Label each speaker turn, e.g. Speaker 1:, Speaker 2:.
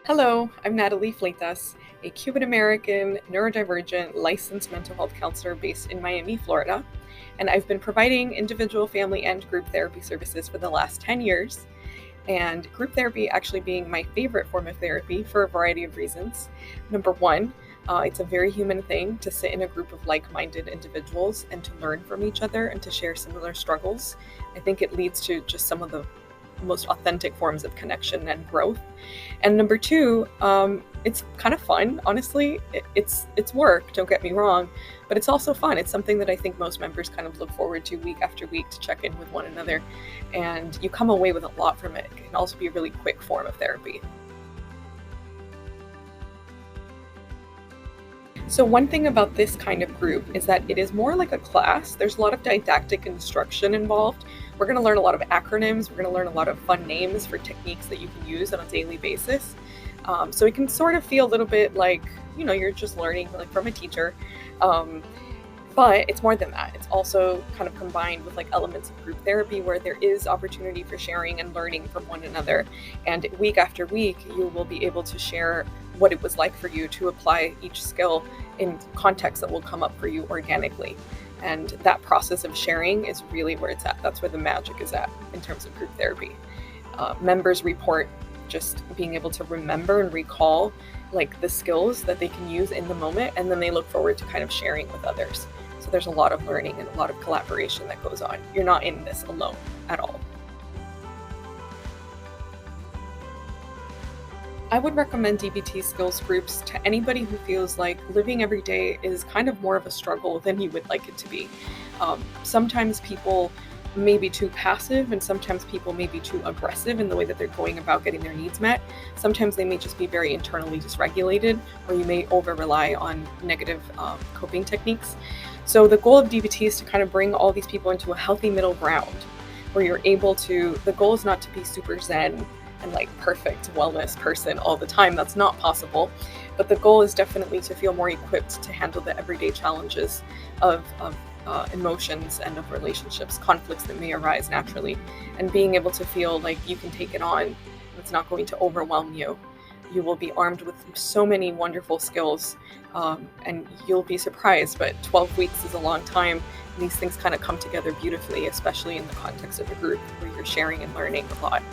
Speaker 1: Hello, I'm Nathalie Fleitas, a Cuban American neurodivergent licensed mental health counselor based in Miami, Florida. And I've been providing individual, family, and group therapy services for the last 10 years. And group therapy actually being my favorite form of therapy for a variety of reasons. Number one, it's a very human thing to sit in a group of like minded individuals and to learn from each other and to share similar struggles. I think it leads to just some of the most authentic forms of connection and growth. And number two, it's kind of fun. Honestly, it's work. Don't get me wrong, but it's also fun. It's something that I think most members kind of look forward to week after week to check in with one another, and you come away with a lot from it. It can also be a really quick form of therapy. So one thing about this kind of group is that it is more like a class. There's a lot of didactic instruction involved. We're going to learn a lot of acronyms. We're going to learn a lot of fun names for techniques that you can use on a daily basis. So it can sort of feel a little bit like, you're just learning like from a teacher. But it's more than that. It's also kind of combined with like elements of group therapy where there is opportunity for sharing and learning from one another. And week after week, you will be able to share what it was like for you to apply each skill in contexts that will come up for you organically. And that process of sharing is really where it's at. That's where the magic is at in terms of group therapy. Members report just being able to remember and recall like the skills that they can use in the moment, and then they look forward to kind of sharing with others. So there's a lot of learning and a lot of collaboration that goes on. You're not in this alone at all. I would recommend DBT skills groups to anybody who feels like living every day is kind of more of a struggle than you would like it to be. Sometimes people may be too passive, and sometimes people may be too aggressive in the way that they're going about getting their needs met. Sometimes they may just be very internally dysregulated, or you may over rely on negative coping techniques. So the goal of DBT is to kind of bring all these people into a healthy middle ground where you're able to, the goal is not to be super zen and like perfect wellness person all the time. That's not possible. But the goal is definitely to feel more equipped to handle the everyday challenges of emotions and of relationships, conflicts that may arise naturally, and being able to feel like you can take it on. It's not going to overwhelm you. You will be armed with so many wonderful skills, and you'll be surprised, but 12 weeks is a long time. These things kind of come together beautifully, especially in the context of a group where you're sharing and learning a lot.